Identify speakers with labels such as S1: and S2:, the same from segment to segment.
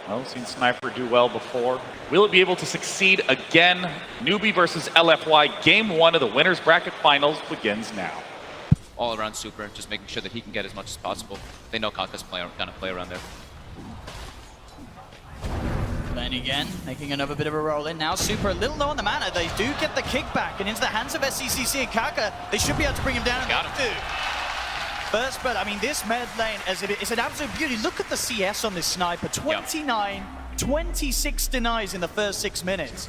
S1: Well, seen Sniper do well before. Will it be able to succeed again? Newbee versus LFY, game 1 of the winners bracket finals begins now.
S2: All around Super, just making sure that he can get as much as possible. They know Kaka's gonna play around there.
S3: Then again, making another bit of a roll in. Now Super a little low on the mana. They do get the kickback and into the hands of SCCC and Kaka. They should be able to bring him down.
S2: Got him.
S3: First, but I mean, this mid lane, it's an absolute beauty. Look at the CS on this Sniper. 29, 26 denies in the first 6 minutes.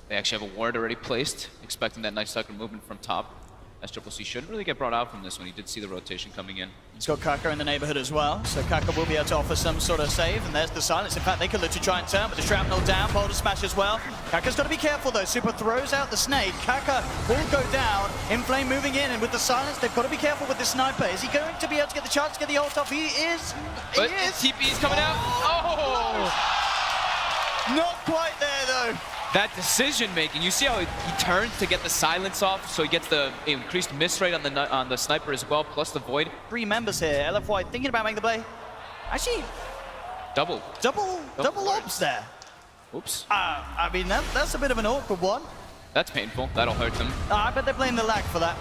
S2: They actually have a ward already placed, expecting that Night Stalker movement from top. SCCC shouldn't really get brought out from this when he did see the rotation coming in.
S3: He's got Kaka in the neighborhood as well, so Kaka will be able to offer some sort of save, and there's the silence. In fact, they could look to try and turn, but the shrapnel down, boulder smash as well. Kaka's got to be careful though. Super throws out the snake. Kaka will go down. Inflame moving in, and with the silence, they've got to be careful with the Sniper. Is he going to be able to get the chance to get the ult off? He is.
S2: But TP's coming out. Oh!
S3: Not quite there though.
S2: That decision making, you see how he turns to get the silence off, so he gets the increased miss rate on the Sniper as well, plus the void.
S3: 3 members here. LFY thinking about making the play. Actually, double ops there.
S2: Oops.
S3: I mean, that's a bit of an awkward one.
S2: That's painful. That'll hurt them.
S3: I bet they're playing the lag for that.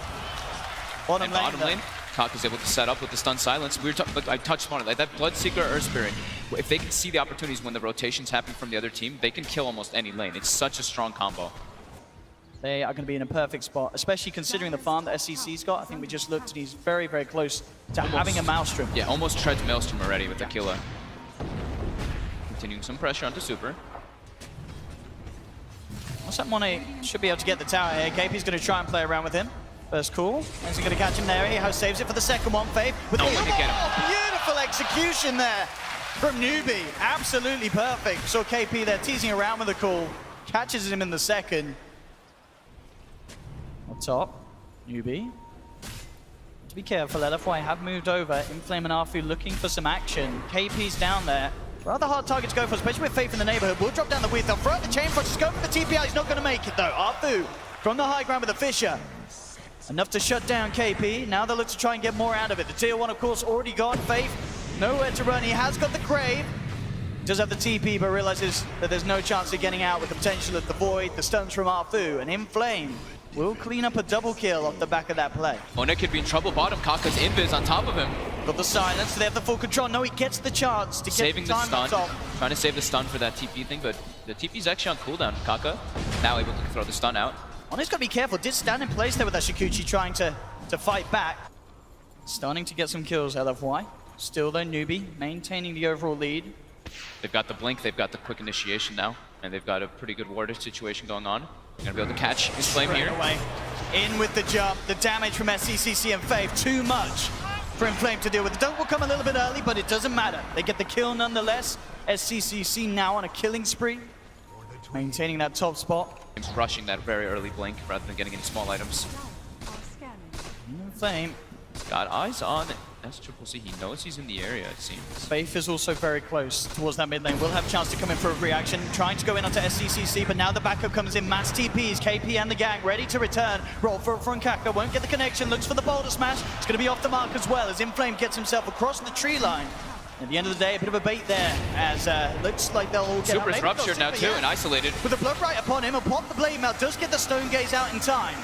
S3: Bottom lane.
S2: Kaka's able to set up with the stun silence. I touched on it, like that Bloodseeker or Earth Spirit. If they can see the opportunities when the rotations happen from the other team, they can kill almost any lane. It's such a strong combo.
S3: They are going to be in a perfect spot, especially considering the farm that SCC's got. I think we just looked and he's very, very close to having a Maelstrom.
S2: Yeah, almost treads Maelstrom already with Aquila. Continuing some pressure onto Super.
S3: What's that Monet should be able to get the tower here. KP's going to try and play around with him. First call. Is he going to catch him there? He saves it for the second one. Faith with beautiful execution there from Newbee. Absolutely perfect. Saw KP there teasing around with the call. Catches him in the second. Up top, Newbee. To be careful, LFY have moved over. Inflame and Arfu looking for some action. KP's down there. Rather hard target to go for, especially with Faith in the neighborhood. We'll drop down the weed. They'll throw out the chain frost. Just go for the TPL. He's not going to make it though. Arfu from the high ground with the Fisher. Enough to shut down KP. Now they look to try and get more out of it. The tier 1, of course, already gone. Faith, nowhere to run. He has got the Crave. Does have the TP, but realizes that there's no chance of getting out with the potential of the Void, the stuns from Arfu, and Inflame will clean up a double kill off the back of that play.
S2: Monet could be in trouble bottom. Kaka's invis on top of him.
S3: Got the silence, so they have the full control. No, he gets the chance to
S2: saving
S3: get the time
S2: stun.
S3: off.
S2: Trying to save the stun for that TP thing, but the TP's actually on cooldown. Kaka now able to throw the stun out.
S3: Mone's got to be careful. Did stand in place there with that Shikuchi trying to fight back. Starting to get some kills, LFY. Still though, Newbee maintaining the overall lead.
S2: They've got the blink, they've got the quick initiation now, and they've got a pretty good wardage situation going on. They're gonna be able to catch his flame here.
S3: Away. In with the jump, the damage from SCCC and Faith, too much for Inflame to deal with. The dunk will come a little bit early, but it doesn't matter. They get the kill nonetheless. SCCC now on a killing spree, maintaining that top spot.
S2: He's rushing that very early blink rather than getting any small items.
S3: Flame.
S2: Got eyes on SCCC. He knows he's in the area, it seems.
S3: Faith is also very close towards that mid lane. Will have a chance to come in for a reaction. Trying to go in onto SCCC, but now the backup comes in. Mass TPs, KP and the gang ready to return. Roll for Kaka. Won't get the connection. Looks for the boulder smash. It's going to be off the mark as well as Inflame gets himself across the tree line. At the end of the day, a bit of a bait there, as looks like they'll all get
S2: Super's ruptured now too, and isolated.
S3: With the blood right upon him, upon the blade mail, does get the stone gaze out in time.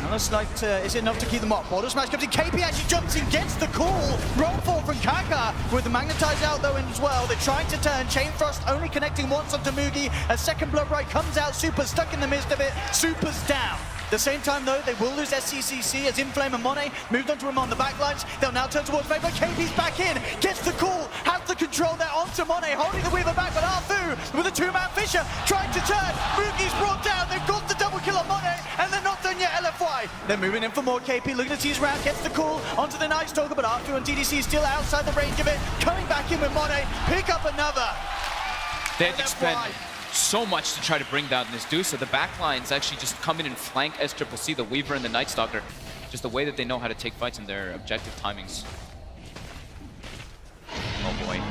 S3: Now looks like, is it enough to keep them up? Border smash comes in, KP actually jumps in, gets the call. Roll fall from Kaka, with the magnetize out though in as well. They're trying to turn, Chain Frost only connecting once onto Mugi. A second blood right comes out, Super stuck in the midst of it. Super's down. At the same time though, they will lose SCCC as Inflame and Monet moved onto him on the backlines. They'll now turn towards Faith, but KP's back in, gets the call, has the control there onto Monet, holding the Weaver back, but Arfu with a 2-man Fisher trying to turn. Mugi's brought down, they've got the double kill on Monet, and they're not done yet, LFY. They're moving in for more. KP looking to tease round, gets the call onto the Night Stalker, but Arfu and DDC still outside the range of it. Coming back in with Monet, pick up another.
S2: They had to spend so much to try to bring down this dude, so the backlines actually just come in and flank SCCC, the Weaver and the Night Stalker. Just the way that they know how to take fights and their objective timings. Oh boy.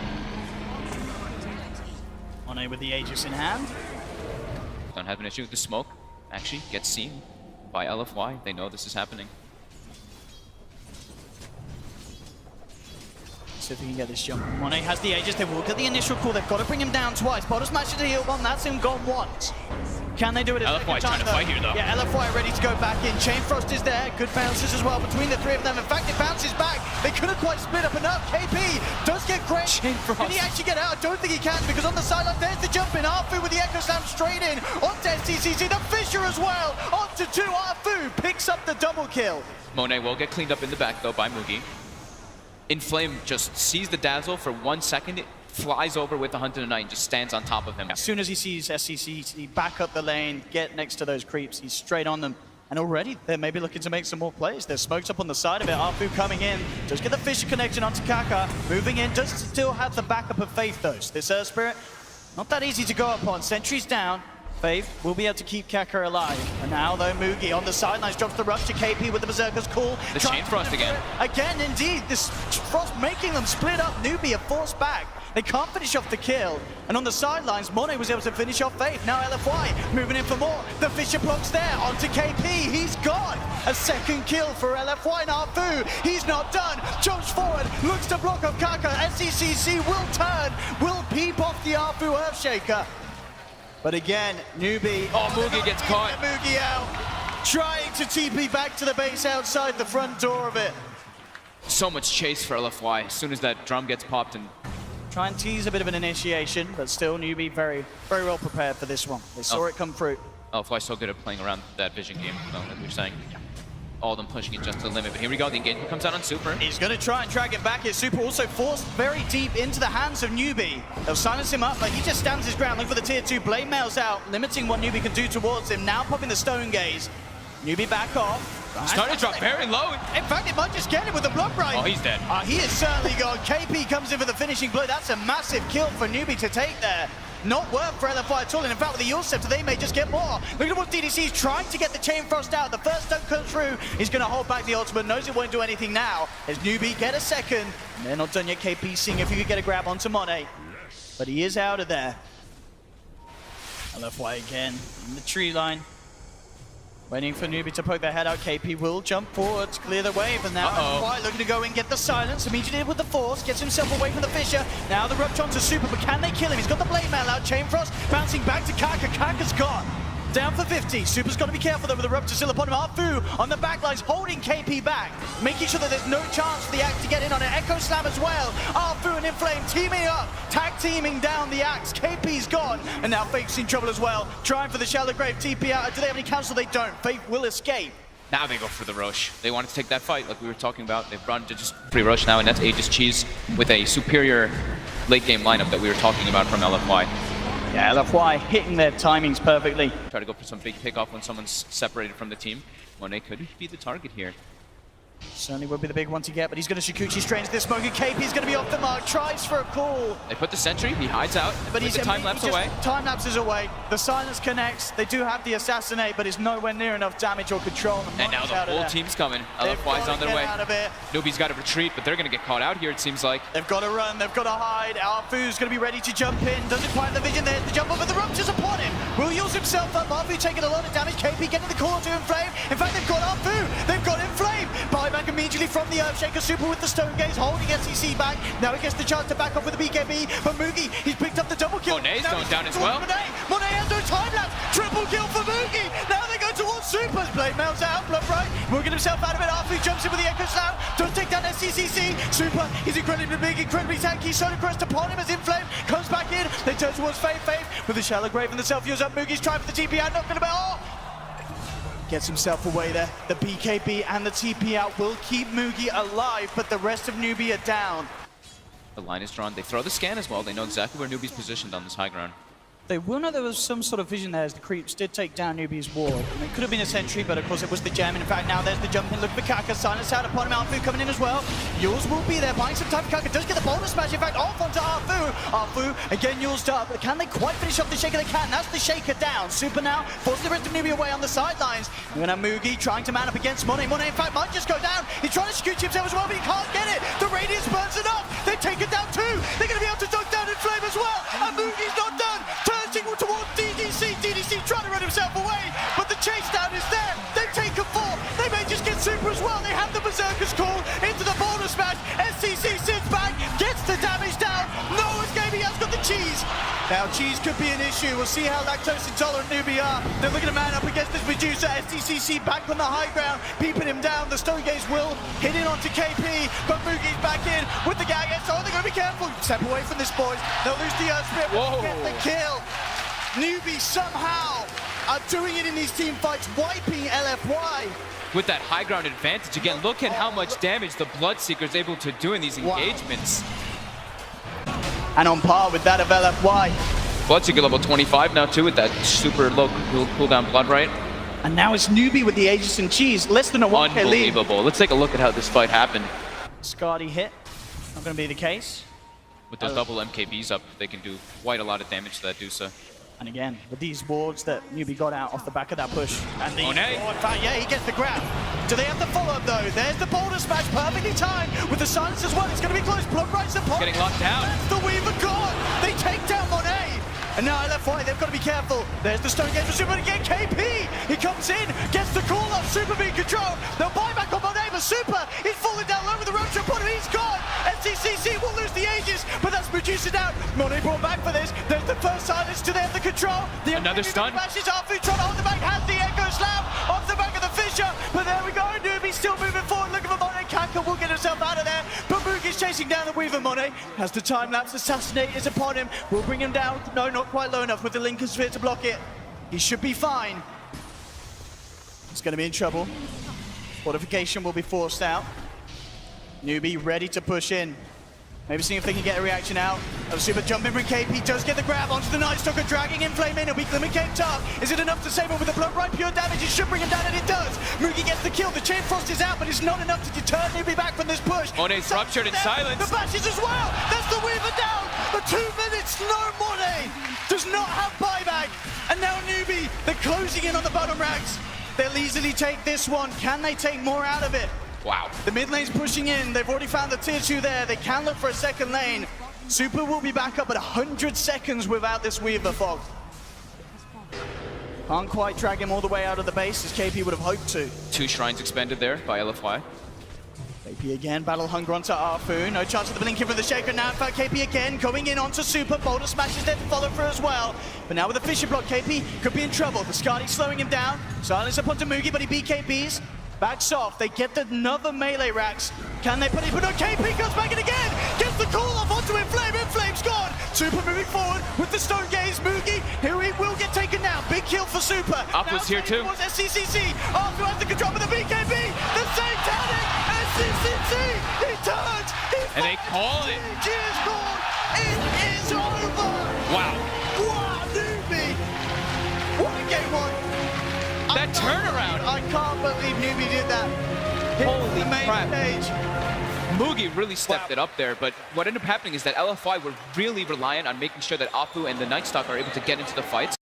S3: Monet with the Aegis in hand.
S2: Don't have an issue with the smoke. Actually gets seen by LFY. They know this is happening.
S3: See if he can get this jump. Monet has the Aegis, they will get the initial call. They've got to bring him down twice. Bottom smash to heal one, that's him gone once. Can they do it a second
S2: LFY
S3: time,
S2: trying to fight here, though.
S3: Yeah, LFY ready to go back in. Chain Frost is there. Good bounces as well between the three of them. In fact, it bounces back. They couldn't quite split up enough. KP does get great.
S2: Chain Frost.
S3: Can he actually get out? I don't think he can, because on the sideline, there's the jump in. Arfu with the Echo Slam straight in. Onto STCC, the Fisher as well. Onto 2. Arfu picks up the double kill.
S2: Monet will get cleaned up in the back, though, by Mugi. Inflame just sees the dazzle for 1 second. It flies over with the Hunt in the Night and just stands on top of him.
S3: As soon as he sees SCC back up the lane, get next to those creeps, he's straight on them. And already, they're maybe looking to make some more plays. There's smokes up on the side of it. Arfu coming in. Does get the Fisher connection onto Kaka. Moving in. Does still have the backup of Faith, though. This Spirit, not that easy to go upon. Sentry's down. Faith will be able to keep Kaka alive. And now, though, Mugi on the sidelines drops the rush to KP with the Berserker's call.
S2: The Chain Frost again.
S3: Again, indeed. This Frost making them split up. Newbee are forced back. They can't finish off the kill. And on the sidelines, Monet was able to finish off Faith. Now LFY moving in for more. The Fisher blocks there onto KP. He's gone. A second kill for LFY. Now Arfu, he's not done. Jumps forward, looks to block off Kaka. SCCC will turn, will peep off the Arfu Earthshaker. But again, Newbee.
S2: Oh, Mugi gets caught.
S3: Mugi out. Trying to TP back to the base outside the front door of it.
S2: So much chase for LFY as soon as that drum gets popped. And
S3: try and tease a bit of an initiation, but still Newbee very, very well prepared for this one. They saw it come through.
S2: LFY's so good at playing around that vision game, like we were saying. All of them pushing it just to the limit. But here we go, the engagement comes out on Super.
S3: He's going to try and drag it back here. Super also forced very deep into the hands of Newbee. They'll silence him up, but he just stands his ground, looking for the tier 2. Blade mails out, limiting what Newbee can do towards him. Now popping the Stone Gaze. Newbee back off.
S2: Starting to drop very low.
S3: In fact, it might just get him with the block right.
S2: Oh, he's dead.
S3: He is certainly gone. KP comes in for the finishing blow. That's a massive kill for Newbee to take there. Not worth for LFY at all. And in fact, with the Yule Scepter, they may just get more. Look at what DDC is trying to get the Chain Frost out. The first don't come through. He's going to hold back the ultimate. Knows it won't do anything now. As Newbee get a second. And they're not done yet. KP seeing if he could get a grab onto Monet. But he is out of there. LFY again in the tree line. Waiting for Newbee to poke their head out. KP will jump forward to clear the wave. And now LFY looking to go in, get the silence. Immediately with the force, gets himself away from the Fisher. Now the Rupture onto Super, but can they kill him? He's got the Blade Mail out. Chain Frost bouncing back to Kaka. Kaka's gone. Down for 50. Super's got to be careful though with the Rupture still upon him. Arfu on the backlines holding KP back. Making sure that there's no chance for the Axe to get in on an Echo Slam as well. Arfu and Inflame teaming up. Tag teaming down the Axe. KP's gone. And now Faith's in trouble as well. Trying for the Shallow Grave TP out. Do they have any cancel? They don't. Faith will escape.
S2: Now they go for the rush. They wanted to take that fight like we were talking about. They've run to just pre-rush now, and that's Aegis Cheese with a superior late game lineup that we were talking about from LFY.
S3: Yeah, LFY hitting their timings perfectly.
S2: Try to go for some big pickoff when someone's separated from the team. Monet could be the target here.
S3: Certainly would be the big one to get, but he's going to Shikuchi strange this smoke, and KP's going to be off the mark, tries for a call.
S2: They put the sentry, he hides out, but he's the time-lapse away.
S3: Time-lapse is away, the silence connects, they do have the assassinate, but it's nowhere near enough damage or control.
S2: And now the whole team's coming. LFY's on their way. Newbee's got to retreat, but they're going to get caught out here, it seems like.
S3: They've got to run, they've got to hide. Arfu's going to be ready to jump in, doesn't quite have the vision there to jump over the Ruptures upon him. Will use himself up, Arfu taking a lot of damage, KP getting the call to Inflame. In fact, they've got Arfu, they've got Inflame. Buyback immediately from the Earthshaker. Super with the Stone Gaze, holding SEC back. Now he gets the chance to back off with the BKB, but Mugi, he's picked up the double kill.
S2: Monet's going down as well.
S3: Monet has no time lapse. Triple kill for Mugi. Now they go towards Super's. Blade melts out, blood right. Mugging himself out of it. Arfu jumps in with the Echo Slam. Don't take down SCCC. Super, he's incredibly big, incredibly tanky. Solar Crest upon him as Inflame comes back in. They turn towards Faith. Faith with the Shallow Grave and the self-use up. Mugi's trying for the TP out, not gonna be. Gets himself away there. The BKB and the TP out will keep Mugi alive, but the rest of Newbee are down.
S2: The line is drawn. They throw the scan as well. They know exactly where Newbee's positioned on this high ground.
S3: They will know there was some sort of vision there as the creeps did take down Newbee's ward. And it could have been a sentry, but of course it was the gem. In fact, now there's the jump in. Look for Kaka. Silence out upon him. Arfu coming in as well. Yules will be there, buying some time. Kaka does get the boulder smash. In fact, off onto Arfu. Arfu, again, Yules up. But can they quite finish off the Shaker? They can. That's the Shaker down. Super now forcing the rest of Newbee away on the sidelines. You're going to have Mugi trying to man up against Monet. Monet, in fact, might just go down. He's trying to scoot himself as well, but he can't get it. The Radiance burns it up. They take it down too. They're going to be able to dunk down in Flame as well. And Mugi's not done. Turns towards DDC. DDC trying to run himself away, but the chase down is there. They've taken 4. They may just get Super as well. They have the Berserker's call into the boulder smash. SCC sits back. Now Cheese could be an issue. We'll see how lactose intolerant Newbee are. They're looking to man up against this Medusa. SDCC back on the high ground, peeping him down. The Stone Gaze will hit in onto KP, but Mugi's back in with the gag. So they're going to be careful. Step away from this, boys. They'll lose the Earth Spirit, but get the kill. Newbee somehow are doing it in these team fights, wiping LFY.
S2: With that high ground advantage, again, look at how much damage the Bloodseeker is able to do in these engagements.
S3: And on par with that of LFY.
S2: Bloodseeker level 25 now too with that super low cooldown blood right.
S3: And now it's Newbee with the Aegis and Cheese, less than a 1k lead.
S2: Unbelievable. Let's take a look at how this fight happened.
S3: Scardy hit, not going to be the case.
S2: With those double MKBs up, they can do quite a lot of damage to that Dusa.
S3: And again, with these wards that Newbee got out off the back of that push. And the yeah, he gets the grab. Do they have the follow-up though? There's the boulder smash, perfectly timed with the silence as well. It's going to be close. Blood Rights upon.
S2: Getting locked down.
S3: That's the Weaver gone. They take down Monet. And now LFY, they've got to be careful. There's the Stone Gaze for Super again. KP, he comes in, gets the call up. Super being control. They'll buy back on Monet, but Super is falling down low with the roach upon him. He's gone. SCCC will lose the Aegis, but that's Medusa down. Monet brought back for this. There's the first silence. Do they have the control?
S2: Another stun.
S3: Bashes Arfu trying to hold the back, has the Echo Slam off the back of the Fisher, but there we go. Newbee still moving forward, looking for Monet. Kaka will get himself out of there, but Mugi's chasing down the Weaver. Monet has the time lapse. Assassinate is upon him. Will bring him down. No, not quite low enough with the Lincoln Sphere to block it. He should be fine. He's going to be in trouble. Fortification will be forced out. Newbee ready to push in. Maybe seeing if they can get a reaction out. A super jump in from KP does get the grab onto the Night Stalker, dragging in Flame in. A weak limit came tough. Is it enough to save him with the blood right? Pure damage. It should bring him down, and it does. Mugi gets the kill. The Chain Frost is out, but it's not enough to deter Newbee back from this push.
S2: Monet's ruptured in silence.
S3: The bashes as well. That's the Weaver down. The 2 minutes. No Monet does not have buyback. And now Newbee, they're closing in on the bottom ranks. They'll easily take this one. Can they take more out of it?
S2: Wow.
S3: The mid lane's pushing in. They've already found the tier 2 there. They can look for a second lane. Super will be back up at 100 seconds without this Weaver fog. Can't quite drag him all the way out of the base as KP would have hoped to.
S2: 2 shrines expended there by LFY.
S3: KP again, Battle Hunger onto Arfu. No chance of the blinking from the Shaker now. In fact, KP again going in onto Super. Boulder Smash is there to follow through as well. But now with the Fisher block, KP could be in trouble. The Scardy slowing him down. Silence up onto Mugi, but he beat KP's. Backs off, they get another melee racks. Can they put it? But no, KP goes back in again! Gets the call off onto Inflame, Inflame's gone! Super moving forward with the Stone Gaze, Mugi, here he will get taken down. Big kill for Super.
S2: Up was here too.
S3: SCCC, Arthur has the control with the BKB, the same tactic, SCCC, he turns,
S2: and they call it.
S3: G is gone, it is over!
S2: Wow.
S3: Wow, Newbee! What a game one!
S2: That turnaround!
S3: I can't believe Newbee did that.
S2: Holy crap.
S3: Stage.
S2: Mugi really stepped it up there, but what ended up happening is that LFY were really reliant on making sure that Apu and the Night Stalker are able to get into the fights.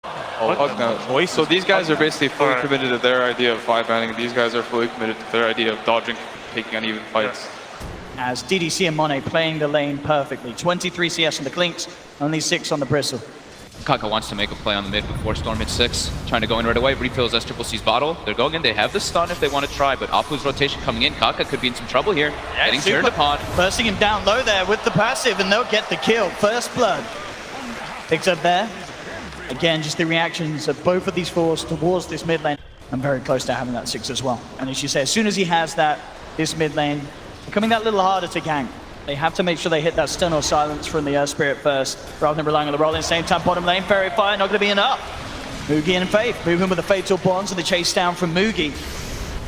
S4: Oh, fuck no. So these guys are basically fully committed to their idea of 5-banning. These guys are fully committed to their idea of dodging, taking uneven fights.
S3: As DDC and Monet playing the lane perfectly. 23 CS on the Clinks, only 6 on the Bristle.
S2: Kaka wants to make a play on the mid before Storm hits 6. Trying to go in right away, refills SCCC's bottle. They're going in, they have the stun if they want to try, but Apu's rotation coming in. Kaka could be in some trouble here.
S3: Yeah,
S2: getting turned upon.
S3: Bursting him down low there with the passive, and they'll get the kill. First blood. Picks up there. Again, just the reactions of both of these fours towards this mid lane. I'm very close to having that 6 as well. And as you say, as soon as he has that, this mid lane, becoming that little harder to gank. They have to make sure they hit that stun or silence from the Earth Spirit first, rather than relying on the roll. In the same time, bottom lane, Fairy Fire, not going to be enough. Mugi and Faith moving with the Fatal Bonds and the chase down from Mugi.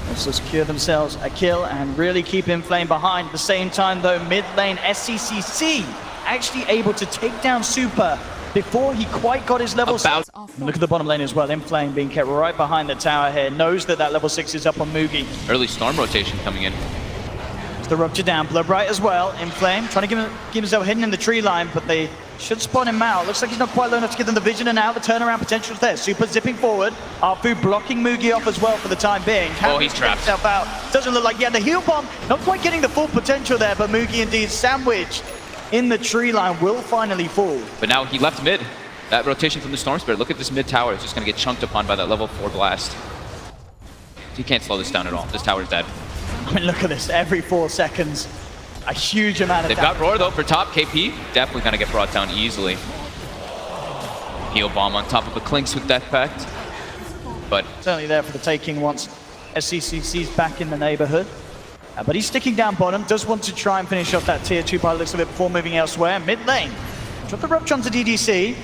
S3: Also secure themselves a kill and really keep Inflame behind. At the same time, though, mid lane SCCC actually able to take down Super before he quite got his level 6. Look at the bottom lane as well. Inflame being kept right behind the tower here. Knows that that level 6 is up on Mugi.
S2: Early Storm rotation coming in.
S3: The rupture down, Bloodbright as well, Inflame, trying to keep himself hidden in the tree line, but they should spawn him out. Looks like he's not quite low enough to give them the vision, and now the turnaround potential is there. Super zipping forward, Arfu blocking Mugi off as well for the time being.
S2: Oh, he's trapped.
S3: Himself out. Doesn't look like he had the heal bomb, not quite getting the full potential there, but Mugi indeed sandwiched in the tree line will finally fall.
S2: But now he left mid. That rotation from the Storm Spirit, look at this mid tower, it's just going to get chunked upon by that level 4 blast. He can't slow this down at all. This tower's dead.
S3: I mean, look at this, every 4 seconds, a huge amount of
S2: They've
S3: damage.
S2: got Roar though for top. KP definitely gonna get brought down easily. Heal bomb on top of the Clinks with Death Pact. But
S3: Certainly there for the taking once SCCC's back in the neighborhood. But he's sticking down bottom, does want to try and finish off that tier 2 by the looks of it before moving elsewhere. Mid lane, drop the rupture onto DDC.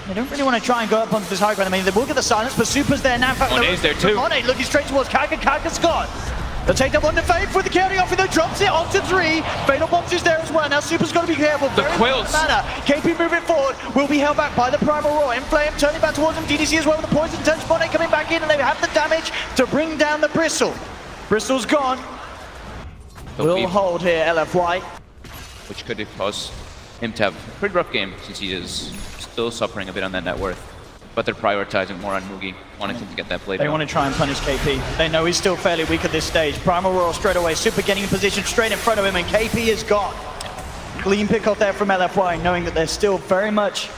S3: They don't really want to try and go up onto this high ground. I mean, they will get the silence, but Super's there now. In fact,
S2: Monet's there too.
S3: Monet looking straight towards Kaka. Kaka's gone. They'll take that one to Faith with the carry off, and they drops it onto 3. Fatal Bombs is there as well. Now Super's got to be careful.
S2: The Quills.
S3: KP moving forward, will be held back by the Primal Roar. Inflame turning back towards him. DDC as well with the poison touch. Monet coming back in, and they have the damage to bring down the Bristle. Bristle's gone. Will hold here, LFY.
S2: which could cause him to have a pretty rough game since he is still suffering a bit on that net worth. But they're prioritizing more on Mugi, wanting him to get that blade
S3: They
S2: down.
S3: want to try and punish KP. They know he's still fairly weak at this stage. Primal Roar straight away, Super getting in position straight in front of him, and KP is gone. Clean pick off there from LFY, knowing that they're still very much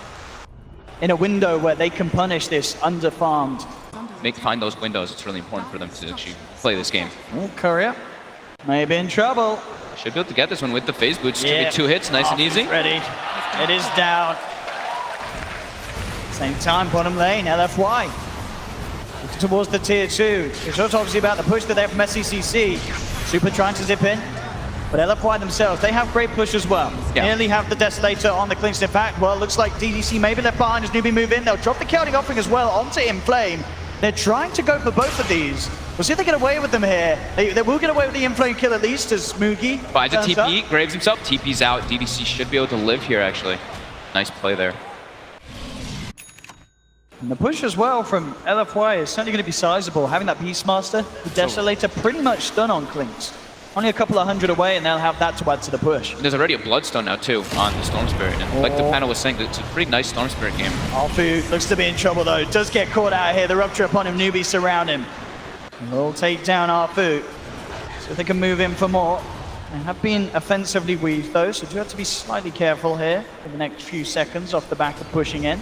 S3: in a window where they can punish this underfarmed.
S2: Find those windows. It's really important for them to actually play this game.
S3: Oh, Courier may be in trouble.
S2: Should be able to get this one with the phase boots. Yeah. 2 hits, nice and easy.
S3: Ready. It is down. Same time, bottom lane, LFY. Looking towards the tier 2. It's also obviously about the push that they're from SCCC. Super trying to zip in. But LFY themselves, they have great push as well.
S2: Yeah.
S3: Nearly have the Desolator on the clinch. In fact, well, looks like DDC may be left behind as Newbee move in. They'll drop the counting offering as well onto Inflame. They're trying to go for both of these. We'll see if they get away with them here. They will get away with the Inflame kill at least as Mugi
S2: Finds a
S3: turns
S2: TP,
S3: up.
S2: Graves himself, TP's out. DDC should be able to live here actually. Nice play there.
S3: And the push as well from LFY is certainly going to be sizable. Having that Beastmaster, the Desolator pretty much stun on Clinks. Only a couple of hundred away and they'll have that to add to the push.
S2: There's already a Bloodstone now too on the Storm Spirit. And like the panel was saying, it's a pretty nice Storm Spirit game.
S3: Alfu looks to be in trouble though. Does get caught out here. The rupture upon him. Newbee surround him. They'll take down Alfu. So they can move in for more. They have been offensively weaved though, so do have to be slightly careful here in the next few seconds off the back of pushing in.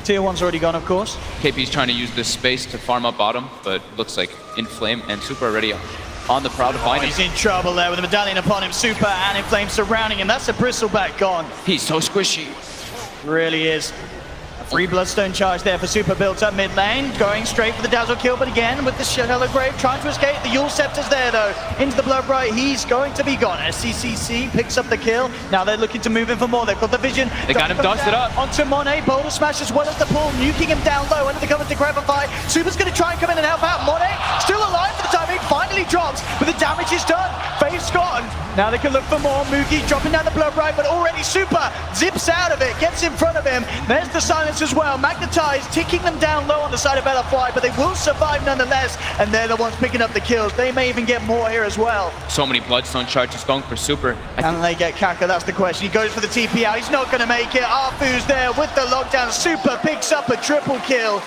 S3: Tier 1's already gone, of course.
S2: KP's trying to use this space to farm up bottom, but looks like Inflame and Super already on the prowl to find him.
S3: He's in trouble there with the medallion upon him. Super and Inflame surrounding him. That's a Bristleback gone.
S2: He's so squishy.
S3: Really is. A free Bloodstone charge there for Super built up mid lane. Going straight for the Dazzle kill, but again with the Shallow Grave trying to escape. The Yule Scepter's there though. Into the Blood Bright. He's going to be gone. SCCC picks up the kill. Now they're looking to move in for more. They've got the vision.
S2: They got him dusted up.
S3: Onto Monet. Boulder Smash as well as the pull. Nuking him down low. Under the cover to Gravify. Super's going to try and come in and help out. Monet still alive for the time being. Finally drops, but the damage is done. Faith's gone. Now they can look for more. Mugi dropping down the Blood Bright, but already Super zips out of it. Gets in front of him. There's the silence as well. Magnetized, ticking them down low on the side of LFY, but they will survive nonetheless, and they're the ones picking up the kills. They may even get more here as well.
S2: So many Bloodstone charges going for Super.
S3: And they get Kaka, that's the question. He goes for the TP out, he's not going to make it. Arfu's there with the lockdown. Super picks up a triple kill.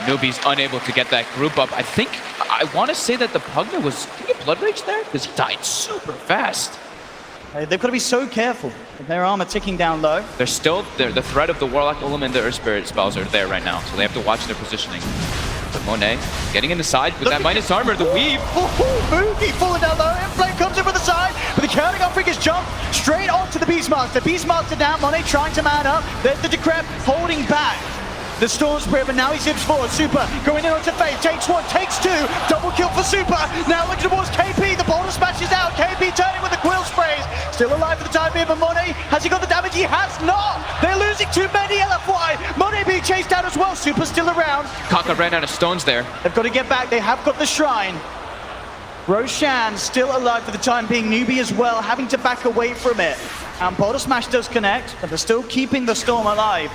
S2: Newbee's unable to get that group up. I want to say that the Pugna was, did he get Blood Rage there? Because he died super fast.
S3: They've got to be so careful. Their armor ticking down low.
S2: They're still, the threat of the Warlock Golem and the Earth Spirit spells are there right now, so they have to watch their positioning. But Monet getting in the side with that minus armor, the weave.
S3: Mugi falling down low. Inflame comes in from the side, but the counting offering is jumped straight onto the Beastmaster. Beastmaster down, Monet trying to man up. There's the Decrep holding back the Storm Spirit, but now he zips forward. Super going in onto Faith, takes one, takes two, double kill for Super. Now looking towards KP, the Boulder Smash is out. KP turning with the Quill Sprays, still alive for the time being, but Monet, has he got the damage? He has not. They're losing too many. LFY, Monet being chased down as well. Super still around.
S2: Kaka ran out of stones there.
S3: They've got to get back. They have got the shrine. Roshan still alive for the time being. Newbee as well, having to back away from it. And Boulder Smash does connect, but they're still keeping the Storm alive.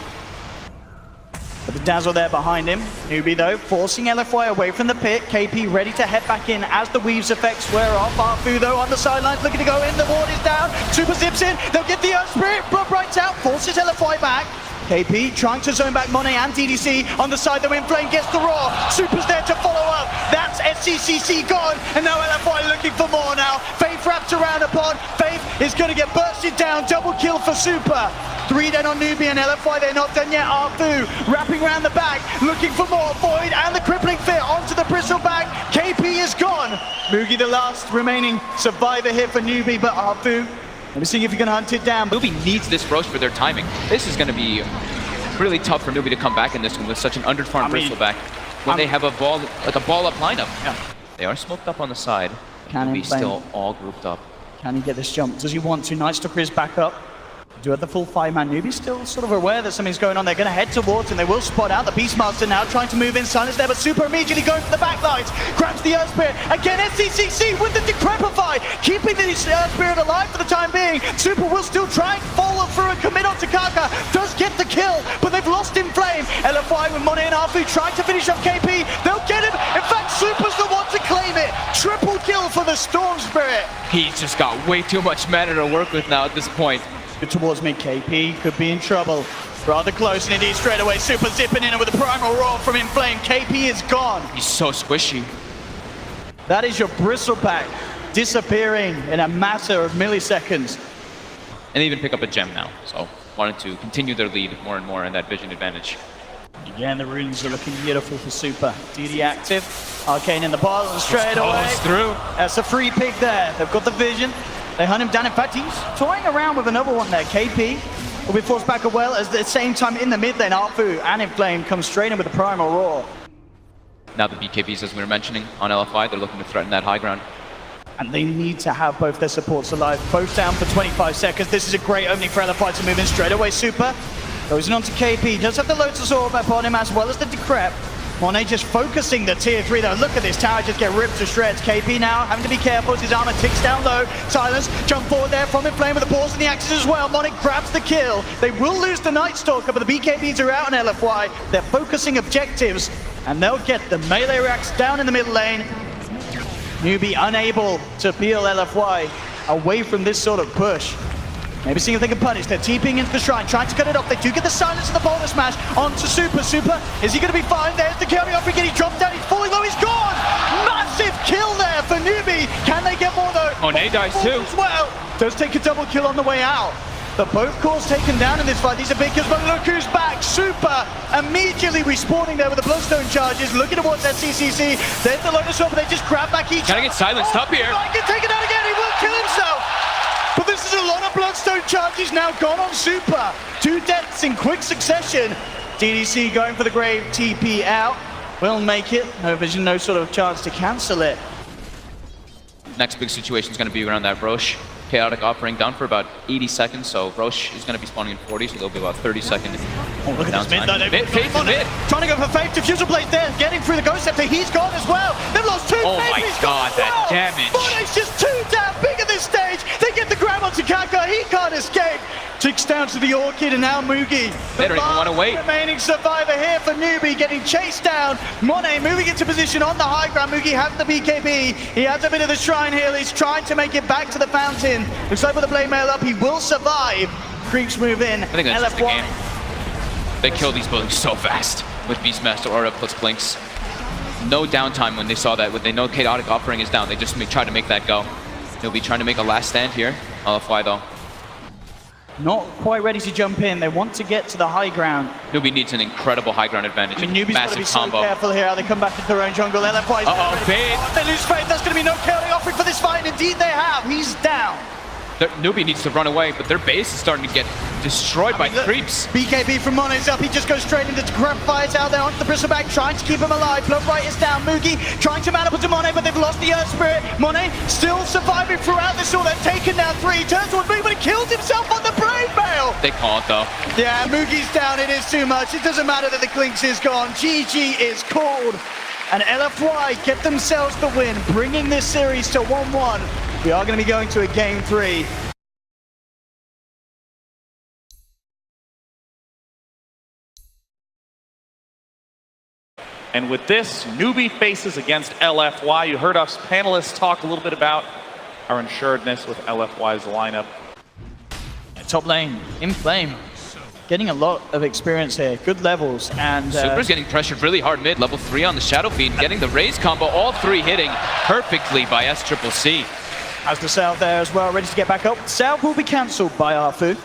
S3: But the Dazzle there behind him. Newbee though, forcing LFY away from the pit. KP ready to head back in as the Weave's effects wear off. Arfu though on the sidelines looking to go in. The ward is down. Super zips in. They'll get the Earth Spirit. Blood Bright's out. Forces LFY back. KP trying to zone back Monet and DDC on the side. The Inflame gets the Roar. Super's there to follow up. That's SCCC gone. And now LFY looking for more now. Faith wraps around upon. Faith is going to get bursted down. Double kill for Super. 3 dead on Newbee and LFY. They're not done yet. Arfu wrapping around the back, looking for more. Void and the crippling fit onto the bristleback. KP is gone. Mugi the last remaining survivor here for Newbee, but Arfu, let me see if you can hunt it down.
S2: Newbee needs this Roche for their timing. This is going to be really tough for Newbee to come back in this one with such an underfarmed bristleback when they have a ball, like a ball-up lineup.
S3: Yeah.
S2: They are smoked up on the side.
S3: Can he
S2: Newbee still all grouped up.
S3: Can he get this jump? Does he want to? Night Stalker is back up. Do have the full 5-man. Newbee still sort of aware that something's going on. They're going to head towards him. They will spot out the Beastmaster now, trying to move in. Silence there, but Super immediately going for the backlines. Grabs the Earth Spirit. Again, SCCC with the Decrepify, keeping the Earth Spirit alive for the time being. Super will still try and follow through and commit onto Kaka. Does get the kill, but they've lost in flame. LFY with Monet and Arfu trying to finish off KP. They'll get him. In fact, Super's the one to claim it. Triple kill for the Storm Spirit.
S2: He's just got way too much mana to work with now at this point.
S3: Good towards me, KP could be in trouble. Rather close, and indeed straight away, Super zipping in with a primal roar from Inflame. KP is gone.
S2: He's so squishy.
S3: That is your bristleback disappearing in a matter of milliseconds.
S2: And they even pick up a gem now, so wanted to continue their lead more and more in that vision advantage.
S3: Again, the runes are looking beautiful for Super. DD active, Arcane in the bottle, and straight away.
S2: Through.
S3: That's a free pick there. They've got the vision. They hunt him down. In fact, he's toying around with another one there. KP will be forced back as well. At the same time, in the mid lane, Arfu and Inflame come straight in with the primal roar.
S2: Now the BKBs, as we were mentioning, on LFI, they're looking to threaten that high ground.
S3: And they need to have both their supports alive. Both down for 25 seconds. This is a great opening for LFI to move in straight away. Super goes in onto KP. Does have the Lotus Orb upon him as well as the Decrep. Monet just focusing the tier 3 though. Look at this tower just get ripped to shreds. KP now having to be careful as his armor ticks down low. Silence, jump forward there from Inflame with the balls and the axes as well. Monet grabs the kill. They will lose the Night Stalker, but the BKBs are out on LFY. They're focusing objectives, and they'll get the melee racks down in the middle lane. Newbee unable to peel LFY away from this sort of push. Maybe seeing if they can punish. They're TPing into the shrine, trying to cut it off. They do get the silence of the boulder smash onto Super. Super, is he going to be fine? There's the carry off again. He dropped down, he's falling low, he's gone! Massive kill there for Newbee. Can they get more though?
S2: Monet dies too.
S3: As well. Does take a double kill on the way out. But both cores taken down in this fight. These are big kills, but look who's back. Super immediately respawning there with the Bloodstone charges. Looking towards that CCC. There's the Lotus Orb, but they just grab back each.
S2: Gotta get silenced up here.
S3: He can take it out again. He will kill himself. But this is a lot of Bloodstone charges now gone on Super. 2 deaths in quick succession. DDC going for the grave, TP out. Will make it. No vision, no sort of chance to cancel it.
S2: Next big situation is going to be around that Roche. Chaotic offering down for about 80 seconds, so Roche is going to be spawning in 40, so there'll be about 30 second
S3: Oh, look at this mid though.
S2: Faith is mid.
S3: Trying to go for Faith. Diffuser Blade there, getting through the Ghost Scepter. He's gone as well. They've lost 2.
S2: Oh
S3: Faith,
S2: my
S3: he's
S2: god,
S3: gone as
S2: that
S3: well.
S2: damage.
S3: Monet's just 2 down, big at this stage. They get the grab onto Kaka. He can't escape. Ticks down to the Orchid and now Mugi.
S2: They don't even want to wait.
S3: Remaining survivor here for Newbee, getting chased down. Monet moving into position on the high ground. Mugi has the BKB. He has a bit of the Shrine Heal. He's trying to make it back to the fountain. Looks like with the Blade Mail up, he will survive. Creeps move in.
S2: I think that's just the game. They kill these buildings so fast with Beastmaster Aura plus Blinks. No downtime when they saw that. When they know Chaotic Offering is down, they just try to make that go. He'll be trying to make a last stand here. LFY though.
S3: Not quite ready to jump in. They want to get to the high ground.
S2: Newbee needs an incredible high ground advantage.
S3: I mean, Newbee's got to be
S2: combo.
S3: so careful here how they come back into their own jungle. LFY's
S2: Faith.
S3: If they lose Faith, there's going to be no Chaotic Offering for this fight. And indeed they have. He's down.
S2: Newbee needs to run away, but their base is starting to get destroyed by creeps.
S3: BKB from Monet's up. He just goes straight into Decrep Fires out there onto the Bristleback, trying to keep him alive. Floatright is down. Mugi trying to man up to Monet, but they've lost the Earth Spirit. Monet still surviving throughout this all. They're taken down 3. Turns towards Mugi, but he kills himself on the Brave Mail.
S2: They call it though.
S3: Yeah, Mugi's down. It is too much. It doesn't matter that the Clinks is gone. GG is called. And LFY get themselves the win, bringing this series to 1-1. We are going to be going to a Game 3.
S1: And with this, Newbee faces against LFY. You heard us panelists talk a little bit about our insuredness with LFY's lineup.
S3: Top lane, Inflame, getting a lot of experience here, good levels, and
S2: Super's getting pressured really hard mid, level 3 on the Shadow Fiend, getting the raise combo, all 3 hitting perfectly by SCCC.
S3: Has the South there as well, ready to get back up. South will be cancelled by Arfu.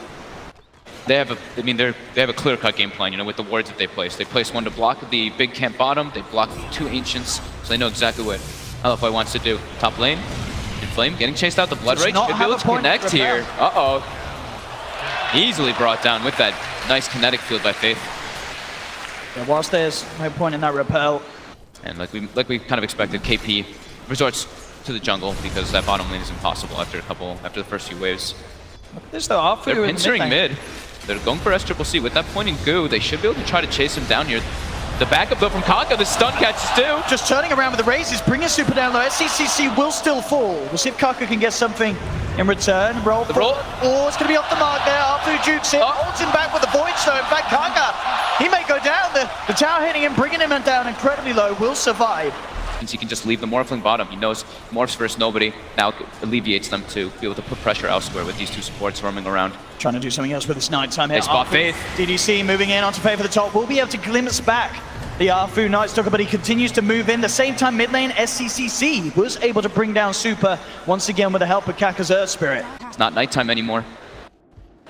S2: They have a clear-cut game plan, you know, with the wards that they place. They place one to block the big camp bottom, they block 2 Ancients, so they know exactly what LFY wants to do. Top lane, Inflame getting chased out, the Blood Rage should be able to connect here. Uh-oh. Easily brought down with that nice kinetic field by Faith.
S3: Yeah, whilst there's no point in that repel.
S2: And like we kind of expected, KP resorts to the jungle because that bottom lane is impossible after the first few waves.
S3: There's the Arfu.
S2: They're pincering mid. They're going for SCCC. With that pointing goo, they should be able to try to chase him down here. The backup though from Kaka, the stun catches too.
S3: Just turning around with the raises, bringing super down low. SCCC will still fall. We'll see if Kaka can get something in return. Roll. Oh, it's going to be off the mark there. Arfu jukes it, holds him back with the Void Stone. In fact, Kaka, he may go down. The tower hitting him, bringing him down incredibly low, will survive.
S2: He can just leave the Morphling bottom. He knows Morphs versus nobody. Now alleviates them to be able to put pressure elsewhere with these 2 supports roaming around.
S3: Trying to do something else with this nighttime here.
S2: They spot Faith.
S3: DDC moving in onto Faith for the top. Will be able to glimpse back the Arfu Night Stalker, but he continues to move in. The same time, mid lane, SCCC was able to bring down Super once again with the help of Kaka's Earth Spirit.
S2: It's not nighttime anymore.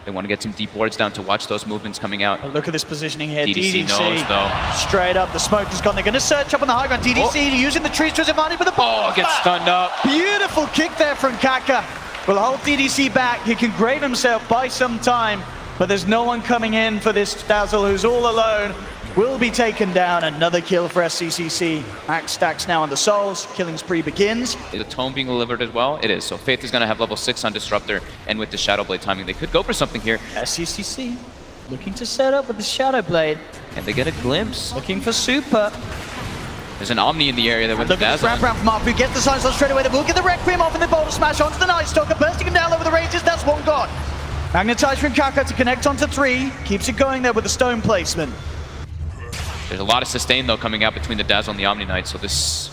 S2: They want to get some deep wards down to watch those movements coming out.
S3: But look at this positioning here.
S2: DDC knows, though.
S3: Straight up, the smoke has gone. They're going to search up on the high ground. DDC using the trees to his advantage with the ball.
S2: Oh, gets stunned up.
S3: Beautiful kick there from Kaka. Will hold DDC back. He can grave himself by some time, but there's no one coming in for this Dazzle, who's all alone. Will be taken down. Another kill for SCCC. Max stacks now on the souls. Killing spree begins.
S2: Is the tome being delivered as well? It is. So Faith is going to have level 6 on Disruptor, and with the Shadow Blade timing, they could go for something here.
S3: SCCC looking to set up with the Shadow Blade.
S2: And they get a glimpse.
S3: Looking for Super.
S2: There's an Omni in the area there with the
S3: Look at this
S2: Dazzle.
S3: round from Arfu. Gets the Silence on straight away. They will get the Requiem off in the Boulder Smash onto the Night Stalker. Bursting him down over the ranges. That's one gone. Magnetized from Kaka to connect onto 3. Keeps it going there with the stone placement.
S2: There's a lot of sustain, though, coming out between the Dazzle and the Omni Knight, so this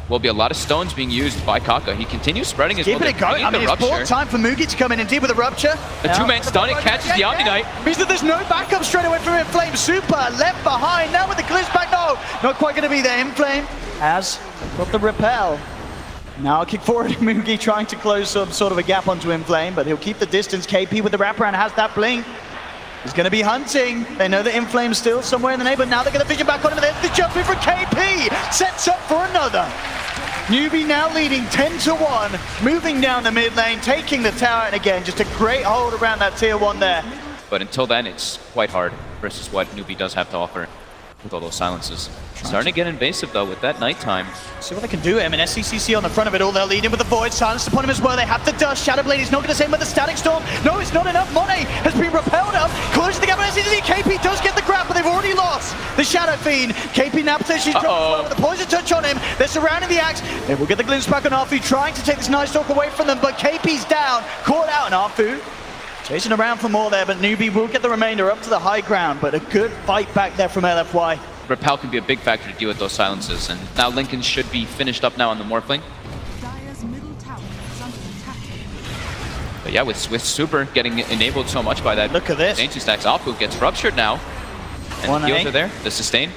S2: will be a lot of stones being used by Kaka. He continues spreading his
S3: Keeping it going. I mean, it's poor time for Mugi to come in and deal with a Rupture.
S2: A 2-man stun, it catches the Omni Knight.
S3: Means that there's no backup straight away from Inflame. Super left behind. Now with the glimpse back. No, not quite going to be there. Inflame has got the repel. Now a kick forward, Mugi trying to close some sort of a gap onto Inflame, but he'll keep the distance. KP with the wraparound has that blink. He's going to be hunting. They know that Inflame's still somewhere in the neighborhood. Now they're going to vision back on him. There's the jump in from KP. Sets up for another. Newbee now leading 10-1. Moving down the mid lane, taking the tower. And again, just a great hold around that tier 1 there.
S2: But until then, it's quite hard versus what Newbee does have to offer with all those silences. Starting to get invasive, though, with that nighttime.
S3: See what they can do. I mean, SCCC on the front of it all. They'll lead in with the Void. Silence upon him as well. They have the dust. Shadow Blade is not going to save him with the Static Storm. No, it's not enough. Monet has been repelled up. Closing the gap on SCCC. KP does get the grab, but they've already lost the Shadow Fiend. KP now potentially dropped with the Poison Touch on him. They're surrounding the axe. They will get the glimpse back on Arfu, trying to take this Night Stalk away from them, but KP's down. Caught out, and Arfu chasing around for more there, but Newbee will get the remainder up to the high ground, but a good fight back there from LFY.
S2: Repel can be a big factor to deal with those silences, and now Lincoln should be finished up now on the Morphling. But yeah, with Super getting enabled so much by that.
S3: Look at this.
S2: Ancient stacks. Alpu gets ruptured now. And the heals are there. The sustain.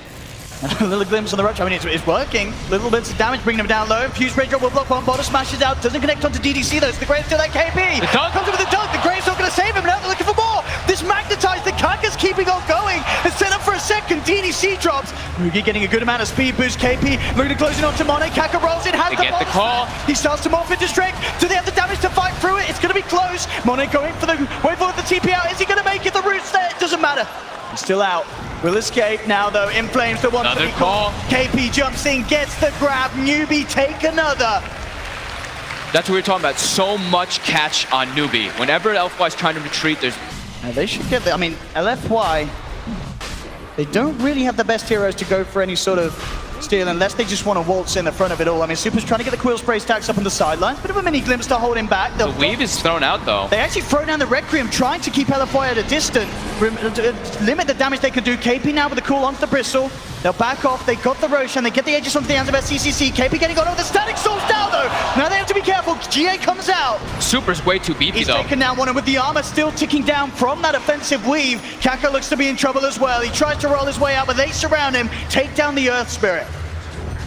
S3: A little glimpse on the rupture. I mean, it's working. Little bits of damage, bringing him down low. Fuse Rage Drop will block one. Bottom smashes out. Doesn't connect onto DDC though. It's the Graves still at KP.
S2: The dunk.
S3: Comes in with the dunk. The Graves not going to save him. Now they're looking for more. This magnetized. The Kaka's keeping on going. It's set up for a second. DDC drops. Mugi getting a good amount of speed boost. KP looking to close in onto Monet. Kaka rolls in. Has
S2: they get the call.
S3: He starts to morph into strength. Do they have the damage to fight through it? It's going to be close. Monet going for the wait for the TP out. Is he going to make it? The root's there. It doesn't matter. He's still out. Will escape now though. Inflames the one.
S2: Another call.
S3: KP jumps in, gets the grab. Newbee take another.
S2: That's what we were talking about. So much catch on Newbee. Whenever LFY is trying to retreat, there's...
S3: Now they should get the... I mean, LFY, they don't really have the best heroes to go for any sort of steal unless they just want to waltz in the front of it all. I mean, Super's trying to get the Quill Spray stacks up on the sidelines. Bit of a mini glimpse to hold him back.
S2: The weave is thrown out, though.
S3: They actually throw down the Requiem, trying to keep LFY at a distance, limit the damage they can do. KP now with the cool onto the Bristle. They'll back off. They got the Roshan. They get the Aegis onto the hands of SCCC. KP getting on with the Static Storm's down, though. Now they have to be careful. GA comes out.
S2: Super's way too beefy, though.
S3: He's taken down one, and with the armor still ticking down from that offensive weave, Kaka looks to be in trouble as well. He tries to roll his way out, but they surround him, take down the Earth Spirit.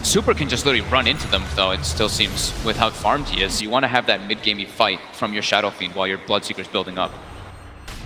S2: Super can just literally run into them, though, it still seems, with how farmed he is. You want to have that mid-gamey fight from your Shadow Fiend while your Bloodseeker's building up.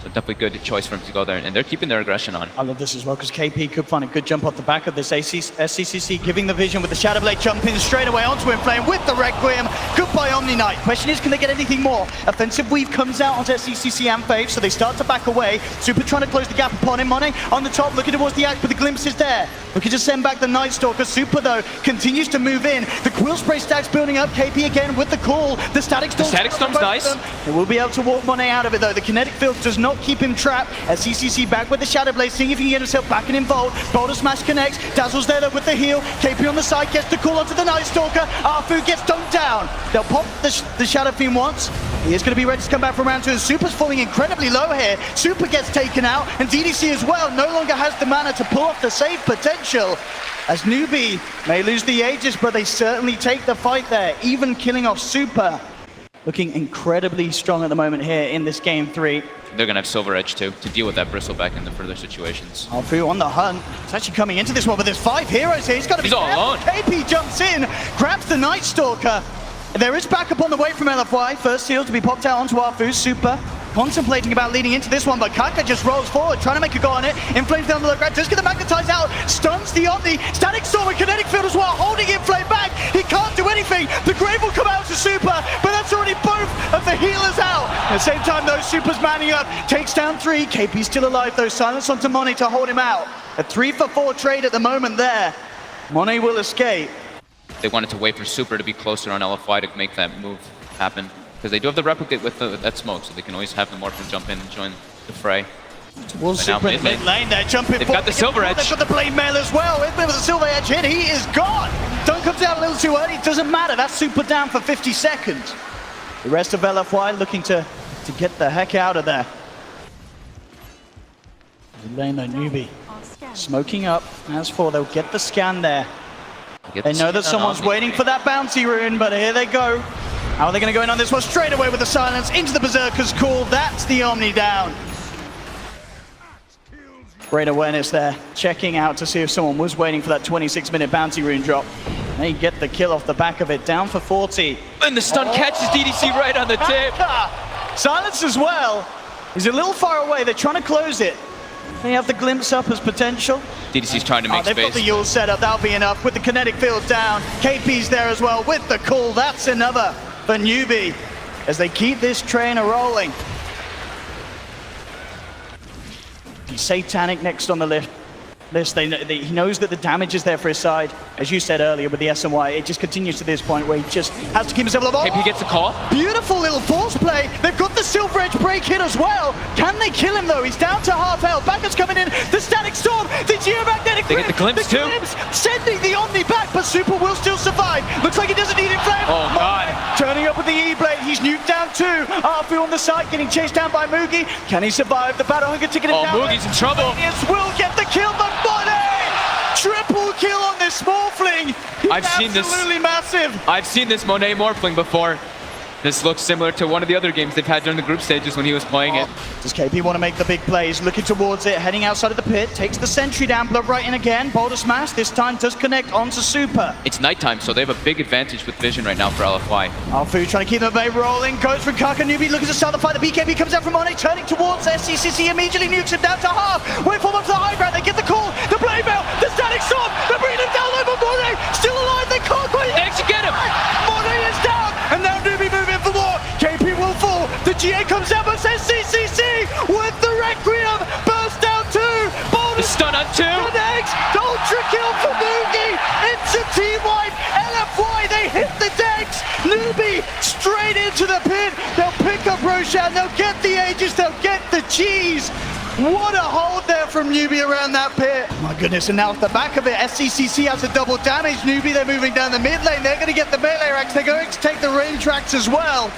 S2: So definitely good choice for him to go there, and they're keeping their aggression on.
S3: I love this as well, because KP could find a good jump off the back of this SCCC, giving the vision with the Shadow Blade jumping straight away onto Inflame with the Requiem. Goodbye Omni Knight. Question is, can they get anything more? Offensive Weave comes out onto SCCC and Faith, so they start to back away. Super trying to close the gap upon him. Monet on the top, looking towards the axe, but the glimpse is there. Looking to send back the Night Stalker. Super, though, continues to move in. The Quill Spray stacks building up. KP again with the call. The Static Storm.
S2: The Static Storm's nice.
S3: They will be able to walk Monet out of it, though. The Kinetic Field does not keep him trapped. SCCC back with the Shadow Blade, seeing if he can get himself back and involved. Boulder Smash connects. Dazzle's there, though, with the heal. KP on the side gets the call onto the Night Stalker. Arfu gets dunked down. They'll pop the Shadow Fiend once. He is going to be ready to come back from round 2. And Super's falling incredibly low here. Super gets taken out, and DDC as well no longer has the mana to pull off the save potential. As Newbee may lose the Aegis, but they certainly take the fight there, even killing off Super. Looking incredibly strong at the moment here in this game 3.
S2: They're going to have Silver Edge, too, to deal with that Bristleback in the further situations.
S3: Arfu on the hunt. It's actually coming into this one, but there's 5 heroes here. He's got to be
S2: all alone.
S3: KP jumps in, grabs the Night Stalker. There is backup on the way from LFY. First heal to be popped out onto Arfu. Super contemplating about leading into this one, but Kaka just rolls forward, trying to make a go on it. Inflame's down the low ground, does get the Magnetize out, stuns the Omni. Static Storm and Kinetic Field as well, holding Inflame back. He can't do anything. The Grave will come out to Super, but that's already both of the healers out. At the same time, though, Super's manning up, takes down 3. KP's still alive, though. Silence onto Monet to hold him out. A 3-for-4 trade at the moment there. Monet will escape.
S2: They wanted to wait for Super to be closer on LFY to make that move happen. Because they do have the replicate with that smoke, so they can always have the Morphin jump in and join the fray.
S3: Towards Super in mid lane, they're jumping.
S2: They've got the Silver Edge.
S3: They've got the Blade Mail as well. If there was a Silver Edge hit, he is gone. Dunk comes out a little too early. It doesn't matter. That's Super down for 50 seconds. The rest of LFY looking to get the heck out of there. The lane, though, Newbee smoking up. As for, they'll get the scan there. They know that someone's waiting for that bounty rune, but here they go. How are they going to go in on this one? Straight away with the silence into the Berserker's Call. That's the Omni down. Great awareness there. Checking out to see if someone was waiting for that 26-minute bounty rune drop. They get the kill off the back of it. Down for 40.
S2: And the stun catches DDC right on the tip.
S3: Silence as well. He's a little far away. They're trying to close it. They have the glimpse up as potential.
S2: DDC's trying to make
S3: they've
S2: space.
S3: Got the Yule set up. That'll be enough. With the Kinetic Field down. KP's there as well with the call. That's another for Newbee as they keep this train a-rolling. Satanic next on the list. He knows that the damage is there for his side. As you said earlier with the SNY, it just continues to this point where he just has to keep himself alive.
S2: KP gets a call.
S3: Beautiful little force play. They've got the Silver Edge break hit as well. Can they kill him though? He's down to half health. Backup's coming in. The Static Storm. The Geomagnetic
S2: They get the glimpse too.
S3: Sending the Omni back, but Super will still survive. Looks like he doesn't need Inflame.
S2: Oh god.
S3: Turning up with the E-Blade. He's nuked down 2. Arfu on the side, getting chased down by Moogie. Can he survive? The Battle Hunger ticket him down.
S2: Moogie's in trouble.
S3: Yes, will get the kill, but Monet! Triple kill on this Morphling.
S2: I've seen this.
S3: Absolutely massive.
S2: I've seen this Monet Morphling before. This looks similar to one of the other games they've had during the group stages when he was playing it.
S3: Does KP want to make the big plays? Looking towards it, heading outside of the pit, takes the sentry down, blood right in again. Boulder Smash, this time does connect onto Super.
S2: It's nighttime, so they have a big advantage with vision right now for LFY.
S3: Arfu trying to keep the bay rolling, goes for Kaka. Newbee looking to start the fight. The BKB comes out from Monet, turning towards SCCC, immediately nukes him down to half. Wait for him up to the high ground, they get the call. The Blade Mail, the Static Storm, they're bringing him down over Monet. Still alive, they can't quite.
S2: They actually get him.
S3: Monet is down, and now Newbee moving for more. KP will fall. The GA comes out, but says CCC with the Requiem. Burst down 2.
S2: The stun on 2.
S3: Connects. Ultra kill for Moogie. It's a team wipe. LFY, they hit the decks. Newbee straight into the pit. They'll pick up Roshan. They'll get the Aegis. They'll get the cheese. What a hold there from Newbee around that pit. My goodness, and now at the back of it, SCCC has a double damage. Newbee, they're moving down the mid lane. They're going to get the melee racks. They're going to take the range racks as well.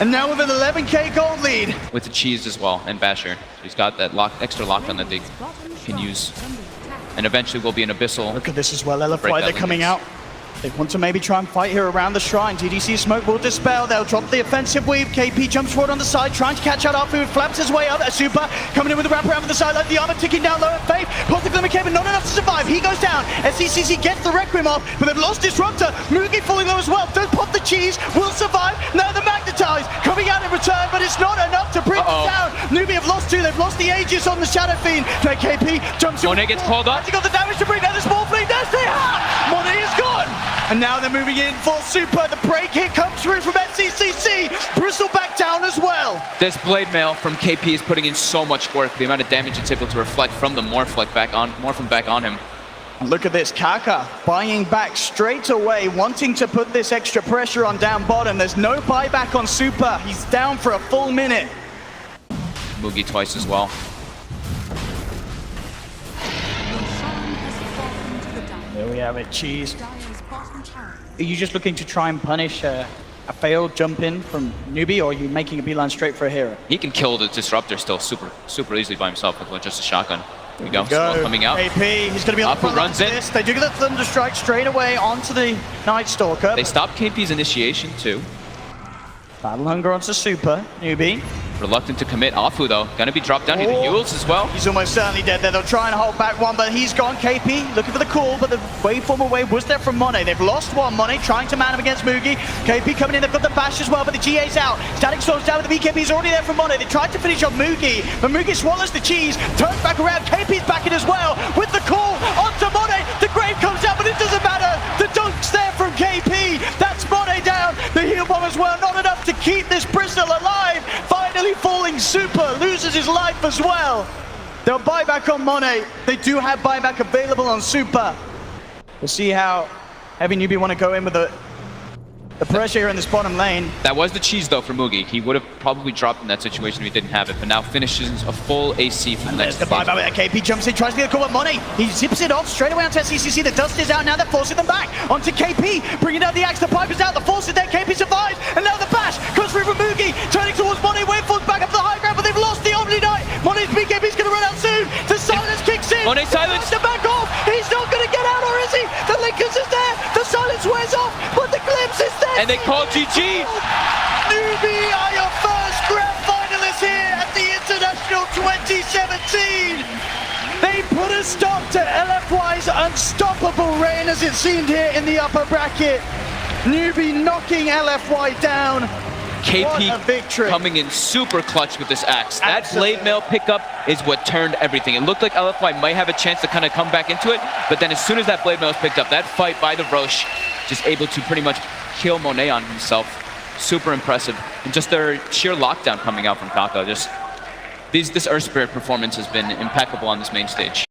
S3: And now with an 11k gold lead.
S2: With the cheese as well, and Basher. So he's got that extra lockdown that they can use. And eventually will be an Abyssal.
S3: Look at this as well, LFY, they're coming out. They want to maybe try and fight here around the shrine. TDC smoke will dispel. They'll drop the offensive weave. KP jumps forward on the side, trying to catch out Afu. Flaps his way up. A super coming in with the wraparound from the side, like the armor ticking down low at Faith. Pulls the Glimmer Cave, not enough to survive. He goes down. SCCC gets the Requiem off, but they've lost Disruptor. Mugi falling low as well. Don't pop the cheese. Will survive. Now the Magnetize coming out in return, but it's not enough to bring them down. Newbee have lost two. They've lost the Aegis on the Shadow Fiend. Now KP jumps in.
S2: Monet gets called up.
S3: He got the damage to bring down the small fleet. There's the Monet is gone. And now they're moving in for Super. The break hit comes through from SCCC. Bristle back down as well.
S2: This blade mail from KP is putting in so much work. The amount of damage it's able to reflect from the Morph back on him.
S3: And look at this, Kaka buying back straight away, wanting to put this extra pressure on down bottom. There's no buyback on Super. He's down for a full minute.
S2: Mugi twice as well.
S3: There we have it, Cheese. Are you just looking to try and punish a failed jump in from Newbee, or are you making a beeline straight for a hero?
S2: He can kill the Disruptor still super easily by himself with just a shotgun. There we go. Smoke coming out.
S3: AP, he's going to be on the front
S2: runs in.
S3: They do get the Thunder Strike straight away onto the Night Stalker.
S2: They stop KP's initiation too.
S3: Battle Hunger onto Super, Newbee.
S2: Reluctant to commit. Afu though, gonna be dropped down. He Yules as well.
S3: He's almost certainly dead there. They'll try and hold back one, but he's gone. KP looking for the call, but the waveformer wave was there from Monet. They've lost one. Monet trying to man him against Mugi. KP coming in. They've got the bash as well, but the GA's out. Static Storm's down with the BKB. He's already there from Monet. They tried to finish off Mugi, but Mugi swallows the cheese, turns back around. KP's back in as well with the call onto Monet. The grave comes out, but it doesn't matter. The dunk's there from KP. That's Monet down. The heal bomb as well. Not enough to keep this Bristle alive. Finally falling. Super loses his life as well. They'll buy back on Monet. They do have buyback available on Super. We'll see how heavy Newbee want to go in with the pressure here in this bottom lane.
S2: That was the cheese though for Mugi. He would have probably dropped in that situation if he didn't have it, but now finishes a full AC for the next
S3: There's the buyback with KP jumps in, tries to get a call at Monet. He zips it off straight away onto SCCC. The dust is out now. They're forcing them back onto KP, bringing down the axe. The pipe is out. The force is there. KP survives, and now the bash comes through from Mugi, turning towards Monet. Waveforms back up to the high ground, but they've lost the Omni Knight. Monet's BKB's going to run out soon. The silence kicks in.
S2: Monet silence.
S3: To back off. He's not going to get out, or is he? The Linkers is there. The silence wears off, but the glimpse is there.
S2: And they call GG.
S3: Newbee are your first grand finalists here at the International 2017. They put a stop to LFY's unstoppable reign as it seemed here in the upper bracket. Newbee knocking LFY down.
S2: KP coming in super clutch with this axe. That blade mail pickup is what turned everything. It looked like LFY might have a chance to kind of come back into it, but then as soon as that blade mail is picked up, that fight by the Roche, just able to pretty much kill Monet on himself. Super impressive. And just their sheer lockdown coming out from Kaka. This Earth Spirit performance has been impeccable on this main stage.